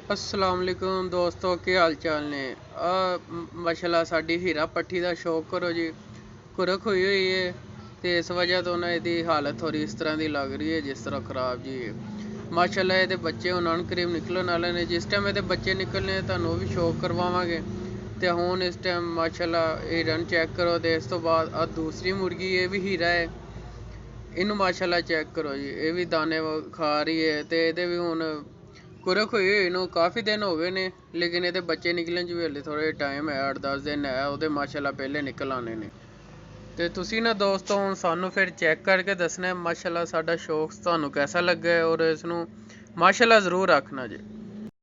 अस्सलाम वालेकुम दोस्तों, की हाल चाल ने। माशाल्लाह साडी हीरा पट्टी का शौक करो जी कुरक हुई है तो इस वजह तो ना इसकी हालत थोड़ी इस तरह की लग रही है, जिस तरह खराब जी। माशाल्लाह ये बच्चे हूँ अनकरीब निकलन वाले ने। जिस टाइम ये बच्चे निकलने तुहानू भी शौक करवावांगे। तो हुण इस टाइम माशाल्लाह हिरन चेक करो। तो इस तो बाद दूसरी मुर्गी ये भी हीरा है, इनू माशाल्लाह चेक करो जी। ये भी दाने खा रही है। तो ये भी हुण कुरक हुई इनू काफ़ी दिन हो गए ने, लेकिन ये बच्चे निकलन च भी हले थोड़े टाइम है, 8-10 दिन है वो माशाल्लाह पहले निकल आने ने। तो तुसी ना दोस्तों हुण सानू फिर चेक करके दसना है माशाल्लाह साडा शौक तुहानू कैसा लगा है, और इसनू माशाल्लाह ज़रूर आखना जी।